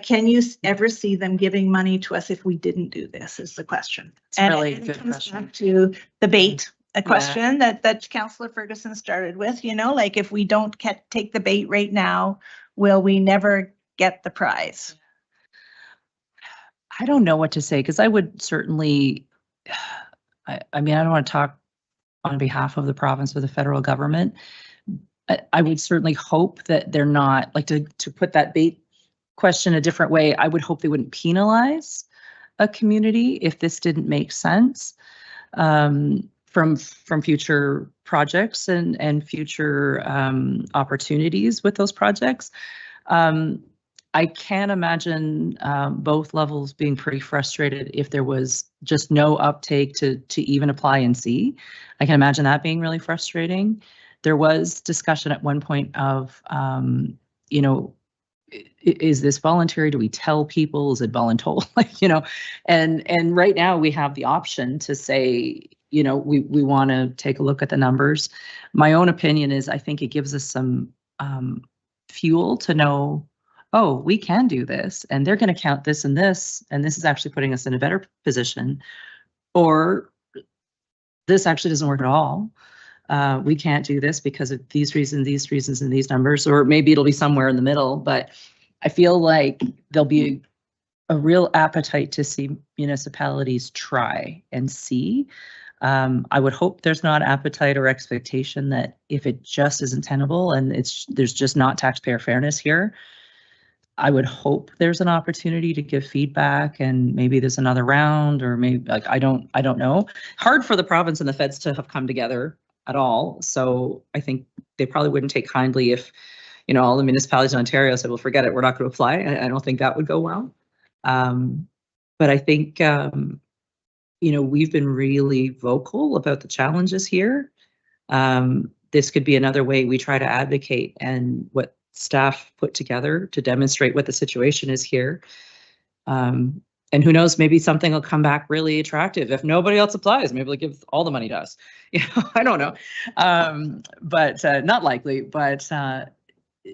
Can you ever see them giving money to us if we didn't do this, is the question. It's a really good it comes question. back to the bait, a question that Councillor Ferguson started with, you know, like if we don't take the bait right now, will we never get the prize? I don't know what to say, because I would certainly, I mean, I don't want to talk on behalf of the province or the federal government. I would certainly hope that they're not, like, to put that bait question a different way, I would hope they wouldn't penalize a community if this didn't make sense from future projects and future opportunities with those projects. I can't imagine both levels being pretty frustrated if there was just no uptake to even apply and see. I can imagine that being really frustrating. There was discussion at one point of, you know, is this voluntary? Do we tell people? Is it voluntold? Like, you know, and right now we have the option to say, you know, we want to take a look at the numbers. My own opinion is I think it gives us some fuel to know, oh, we can do this, and they're going to count this, and this is actually putting us in a better position, or this actually doesn't work at all. We can't do this because of these reasons, and these numbers, or maybe it'll be somewhere in the middle. But I feel like there'll be a real appetite to see municipalities try and see. I would hope there's not appetite or expectation that if it just isn't tenable and there's just not taxpayer fairness here, I would hope there's an opportunity to give feedback, and maybe there's another round, or maybe, like, I don't know. Hard for the province and the feds to have come together at all. So I think they probably wouldn't take kindly if, you know, all the municipalities in Ontario said, well, forget it, we're not going to apply. I don't think that would go well. But I think, you know, we've been really vocal about the challenges here. This could be another way we try to advocate, and what staff put together to demonstrate what the situation is here. And who knows, maybe something will come back really attractive. If nobody else applies, maybe they'll give all the money to us. You know, I don't know, but not likely. But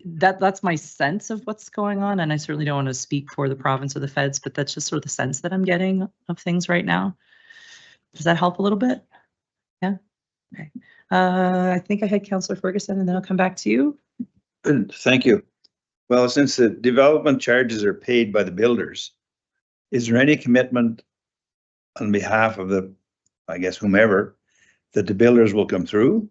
that's my sense of what's going on. And I certainly don't want to speak for the province or the feds, but that's just sort of the sense that I'm getting of things right now. Does that help a little bit? Yeah. Okay. I think I had Councillor Ferguson, and then I'll come back to you. Good, thank you. Well, since the development charges are paid by the builders, is there any commitment on behalf of the, I guess, whomever, that the builders will come through?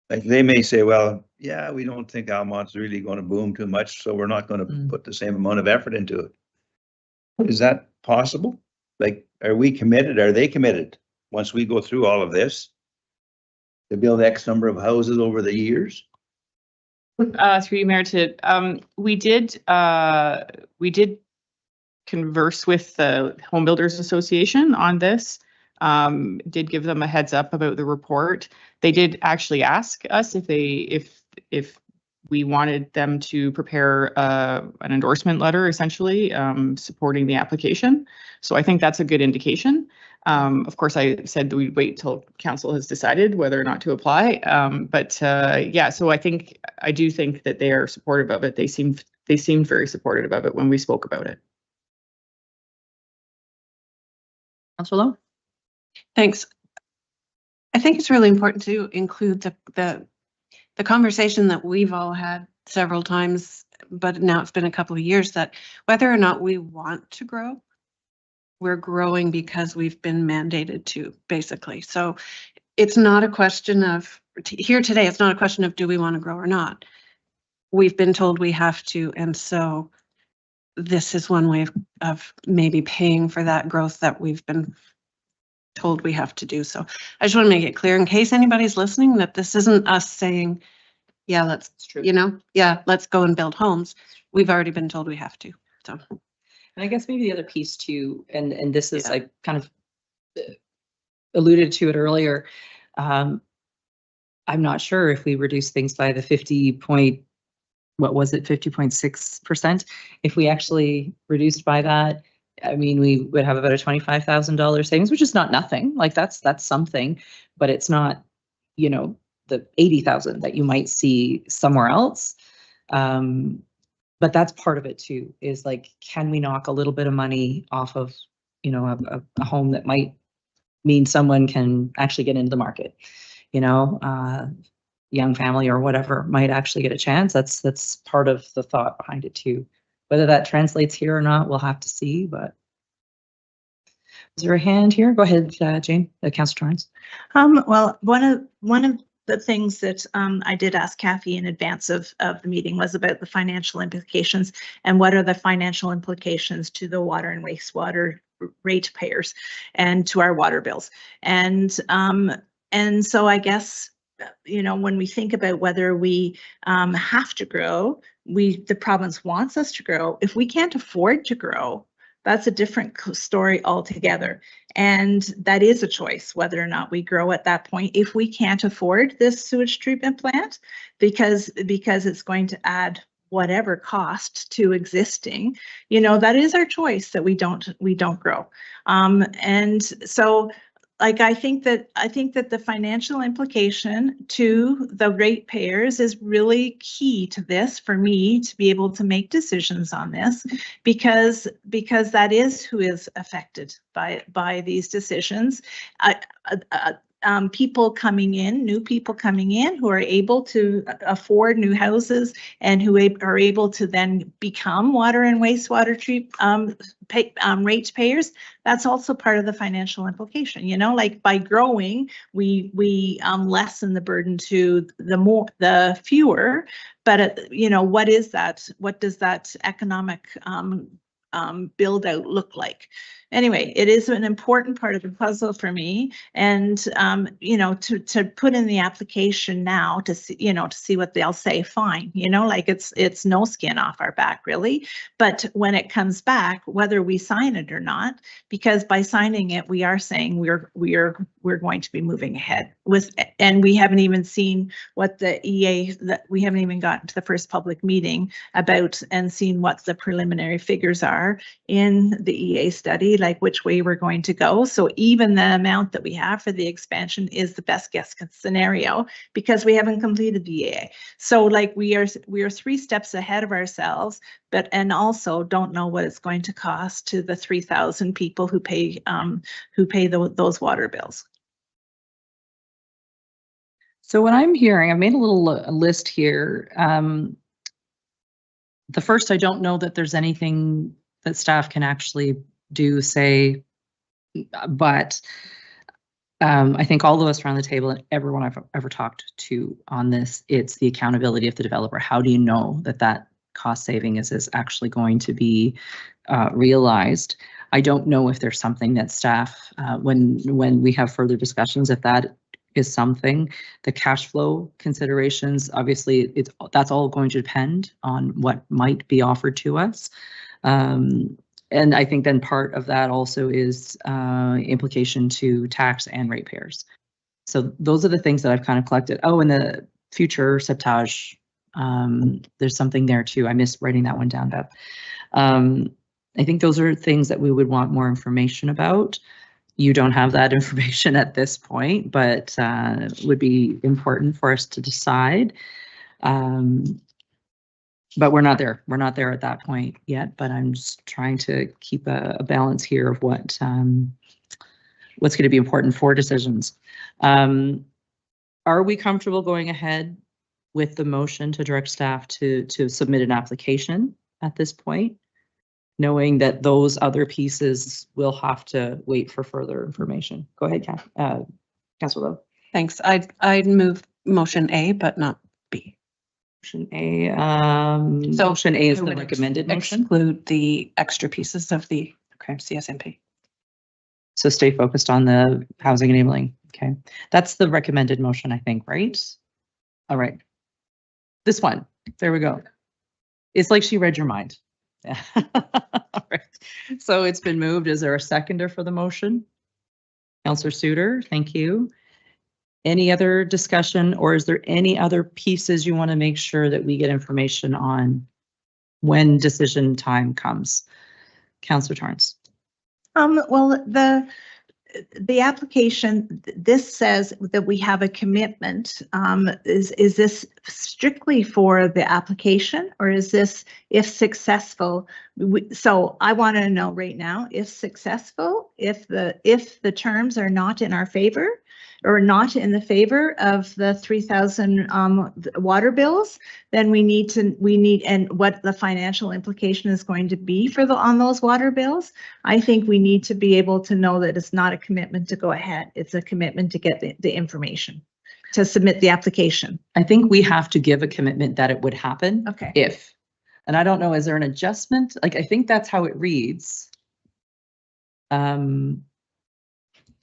Like, they may say, well, yeah, we don't think Almont's really going to boom too much, so we're not going to put the same amount of effort into it. Is that possible? Like, are we committed? Are they committed once we go through all of this to build X number of houses over the years? Through you, Mayor, we did converse with the Home Builders Association on this. Did give them a heads up about the report. They did actually ask us if we wanted them to prepare an endorsement letter, essentially supporting the application. So I think that's a good indication. Of course, I said that we'd wait till council has decided whether or not to apply. But yeah, so I do think that they are supportive of it. They seemed very supportive of it when we spoke about it. Councillor Lowe? Thanks. I think it's really important to include the conversation that we've all had several times, but now it's been a couple of years, that whether or not we want to grow, we're growing because we've been mandated to, basically. So it's not a question of, here today, it's not a question of do we want to grow or not. we've been told we have to, and so this is one way of maybe paying for that growth that we've been told we have to do. So I just want to make it clear in case anybody's listening that this isn't us saying, yeah, let's, let's go and build homes. We've already been told we have to. So, And I guess maybe the other piece too, and this is, I kind of alluded to it earlier. I'm not sure if we reduce things by the 50.6%. If we actually reduced by that, I mean, we would have about a $25,000 savings, which is not nothing. Like that's something, but it's not, you know, the 80,000 that you might see somewhere else. But that's part of it too, is like, can we knock a little bit of money off of, you know, a home that might mean someone can actually get into the market, you know, young family or whatever might actually get a chance. That's part of the thought behind it too. Whether that translates here or not, we'll have to see, but. Is there a hand here? Go ahead, Jane, Councillor Torrance. Well, one of the things that I did ask Kathy in advance of the meeting was about the financial implications and what are the financial implications to the water and wastewater ratepayers and to our water bills. And so I guess, you know, when we think about whether we have to grow, the province wants us to grow. If we can't afford to grow, that's a different story altogether. And that is a choice whether or not we grow at that point. If we can't afford this sewage treatment plant, because it's going to add whatever cost to existing, you know, that is our choice that we don't grow. And so, like, I think that the financial implication to the ratepayers is really key to this for me to be able to make decisions on this, because that is who is affected by these decisions. People coming in, new people coming in who are able to afford new houses and who are able to then become water and wastewater ratepayers. That's also part of the financial implication. You know, like by growing, we lessen the burden to the fewer. But you know, what is that? What does that economic build out look like? Anyway, it is an important part of the puzzle for me, and you know, to put in the application now to see, you know, to see what they'll say. Fine, you know, like it's no skin off our back really. But when it comes back, whether we sign it or not, because by signing it, we are saying we're going to be moving ahead with, and we haven't even seen what the EA, that we haven't even gotten to the first public meeting about and seen what the preliminary figures are in the EA study, like which way we're going to go. So even the amount that we have for the expansion is the best guess scenario because we haven't completed the EA. So like we are 3 steps ahead of ourselves, but and also don't know what it's going to cost to the 3,000 people who pay those water bills. So what I'm hearing, I've made a little list here. The first, I don't know that there's anything that staff can actually do, say, but I think all of us around the table and everyone I've ever talked to on this, it's the accountability of the developer. How do you know that that cost saving is actually going to be realized? I don't know if there's something that staff, when we have further discussions, if that is something. The cash flow considerations, obviously, that's all going to depend on what might be offered to us. And I think then part of that also is implication to tax and ratepayers. So those are the things that I've kind of collected. Oh, and the future septage, there's something there too. I missed writing that one down, Deb. I think those are things that we would want more information about. You don't have that information at this point, but would be important for us to decide. But we're not there. We're not there at that point yet, but I'm just trying to keep a balance here of what's going to be important for decisions. Are we comfortable going ahead with the motion to direct staff to submit an application at this point, knowing that those other pieces will have to wait for further information? Go ahead, Councillor Lowe. Thanks. I'd move motion A, but not B. Motion A, So motion A is I the would recommended motion. Exclude the extra pieces of the CSMP. So stay focused on the housing enabling. Okay, that's the recommended motion, I think, right? All right. This one, there we go. It's like she read your mind. Yeah. All right. So it's been moved. Is there a seconder for the motion? Counselor Suter, thank you. Any other discussion, or is there any other pieces you want to make sure that we get information on when decision time comes? Counselor Torrance. Well, the application, this says that we have a commitment. Is this strictly for the application, or is this if successful? So I want to know right now, if successful, if the terms are not in our favor, or not in the favor of the 3,000 water bills, then we need, and what the financial implication is going to be for on those water bills. I think we need to be able to know that it's not a commitment to go ahead. It's a commitment to get the information, to submit the application. I think we have to give a commitment that it would happen. Okay. If, and I don't know, is there an adjustment? Like, I think that's how it reads.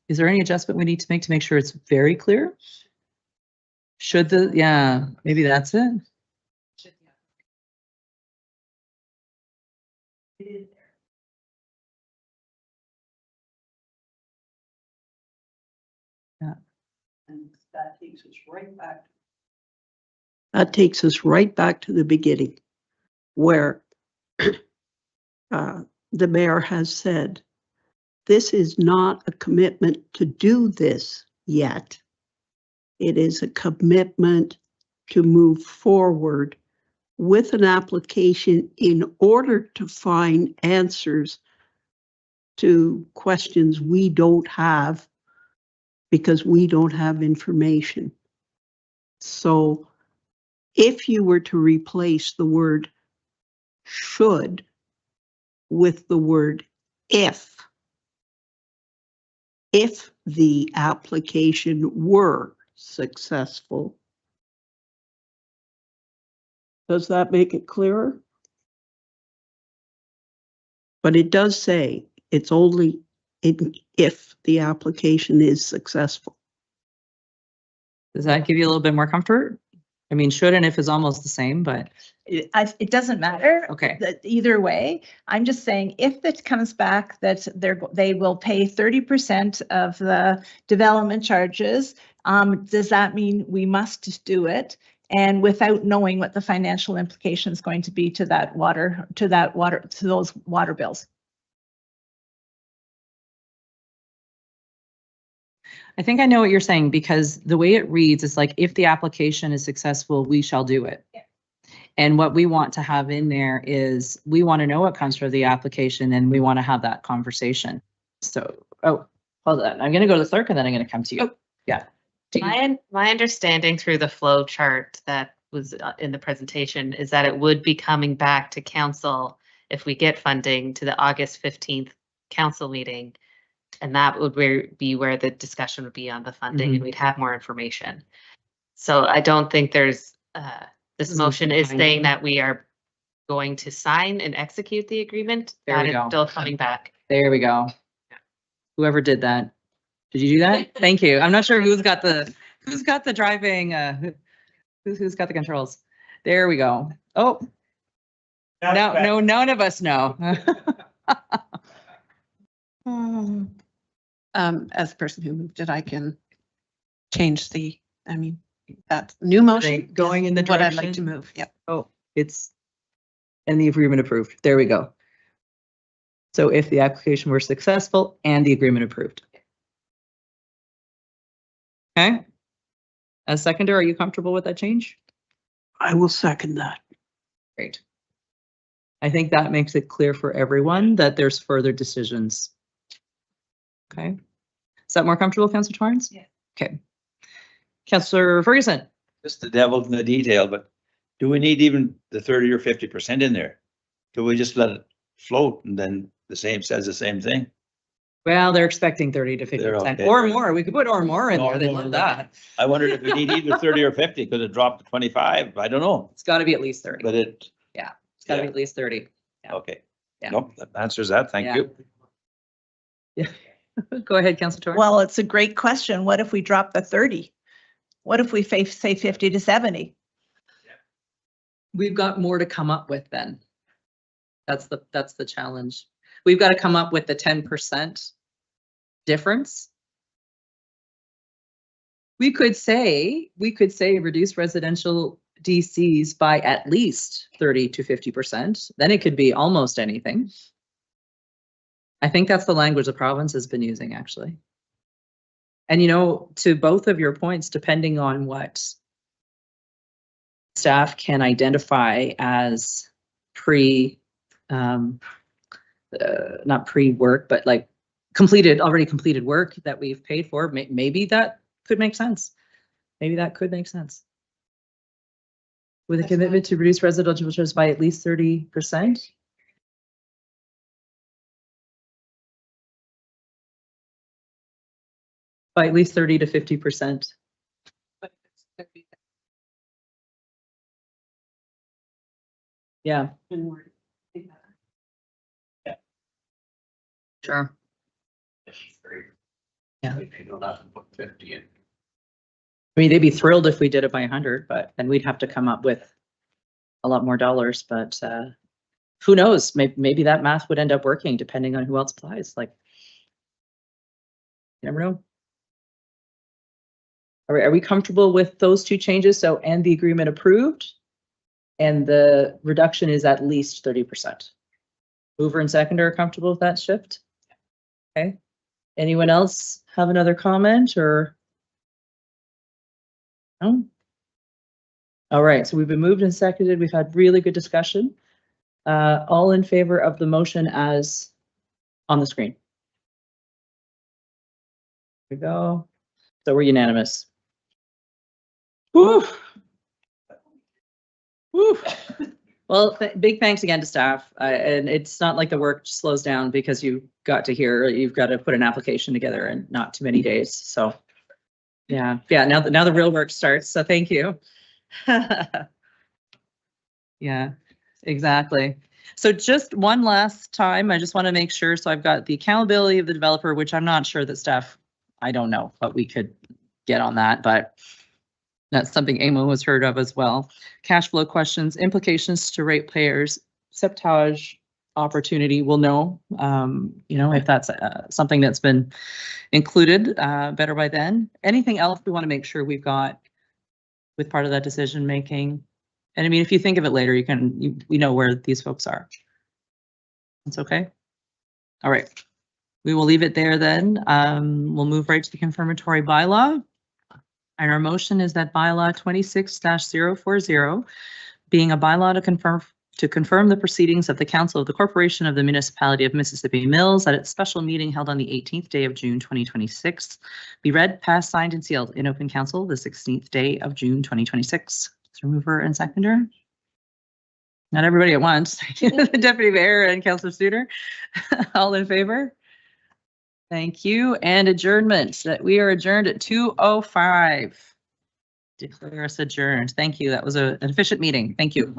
Is there any adjustment we need to make sure it's very clear? Should the, yeah, maybe that's it. Yeah. And that takes us right back. That takes us right back to the beginning, where the mayor has said, this is not a commitment to do this yet. It is a commitment to move forward with an application in order to find answers to questions we don't have because we don't have information. So if you were to replace the word should with the word if the application were successful, does that make it clearer? But it does say it's only if the application is successful. Does that give you a little bit more comfort? I mean, should and if is almost the same, but It doesn't matter. okay. Either way, I'm just saying, if it comes back that they will pay 30% of the development charges, does that mean we must do it? And without knowing what the financial implication is going to be to those water bills. I think I know what you're saying, because the way it reads is like, if the application is successful, we shall do it. Yeah. And what we want to have in there is, we want to know what comes from the application and we want to have that conversation. So, oh, hold on. I'm going to go to the clerk and then I'm going to come to you. Oh, yeah. My understanding through the flow chart that was in the presentation is that it would be coming back to council if we get funding to the August 15th council meeting. And that would be where the discussion would be on the funding, and we'd have more information. So I don't think there's, this motion is saying that we are going to sign and execute the agreement. There That we is go. still coming back. There we go. Whoever did that. Did you do that? Thank you. I'm not sure who's got the driving, who's got the controls. There we go. Oh, no, none of us know. As the person who moved it, I can change that new motion. Going in the What I'd like direction? to move, yep. Oh, and the agreement approved. There we go. So if the application were successful and the agreement approved. Okay. As seconder, are you comfortable with that change? I will second that. Great. I think that makes it clear for everyone that there's further decisions. Okay. Is that more comfortable, Councillor Torrance? Yeah. Okay. Councillor Ferguson. Just the devil's in the detail, but do we need even the 30 or 50% in there? Do we just let it float and then says the same thing? Well, they're expecting 30 to 50% okay. or more. We could put or more in Or there. They more, love that. I wondered if we need either 30 or 50, could it drop to 25? I don't know, It's got to be at least 30. but It's got to be yeah. at least 30. Yeah. Okay. Yeah. Nope, that answers that. Thank Yeah. you. Yeah. Go ahead, Councillor Torres. Well, it's a great question. What if we drop the 30? What if we say 50 to 70? We've got more to come up with then. That's the challenge. We've got to come up with the 10% difference. We could say reduce residential DCs by at least 30 to 50%. Then it could be almost anything. I think that's the language the province has been using, actually. And, you know, to both of your points, depending on what staff can identify as not pre-work, but like already completed work that we've paid for, maybe that could make sense. Maybe that could make sense. With a commitment to reduce residential charges by at least 30%. By at least 30 to 50%. Yeah. Sure. Yeah. I mean, they'd be thrilled if we did it by 100, but then we'd have to come up with a lot more dollars, but who knows? Maybe that math would end up working depending on who else applies. Like, you never know. Are we comfortable with those two changes? So, and the agreement approved, and the reduction is at least 30%. Mover and seconder are comfortable with that shift? Okay. Anyone else have another comment or? No? All right, so we've been moved and seconded. We've had really good discussion. All in favor of the motion as on the screen? Here we go. So we're unanimous. Woo. Woo. Well, big thanks again to staff. And it's not like the work slows down because you got to hear, you've got to put an application together in not too many days. So yeah, now the real work starts. So thank you. Yeah, exactly. So just one last time, I just want to make sure. So I've got the accountability of the developer, which I'm not sure that staff, I don't know, but we could get on that, but that's something AMO has heard of as well. Cash flow questions, implications to ratepayers, septage opportunity. We'll know, you know, if that's something that's been included better by then. Anything else we want to make sure we've got with part of that decision making? And I mean, if you think of it later, we know where these folks are. That's okay. All right, we will leave it there then. We'll move right to the confirmatory bylaw. And our motion is that bylaw 26-040, being a bylaw to confirm the proceedings of the Council of the Corporation of the Municipality of Mississippi Mills at its special meeting held on the 18th day of June 2026, be read, passed, signed, and sealed in open council the 16th day of June 2026. Mr. Mover and seconder. Not everybody at once. The Deputy Mayor and Councillor Suter. All in favor? Thank you. And adjournment. That we are adjourned at 2:05. Declare us adjourned. Thank you. That was an efficient meeting. Thank you.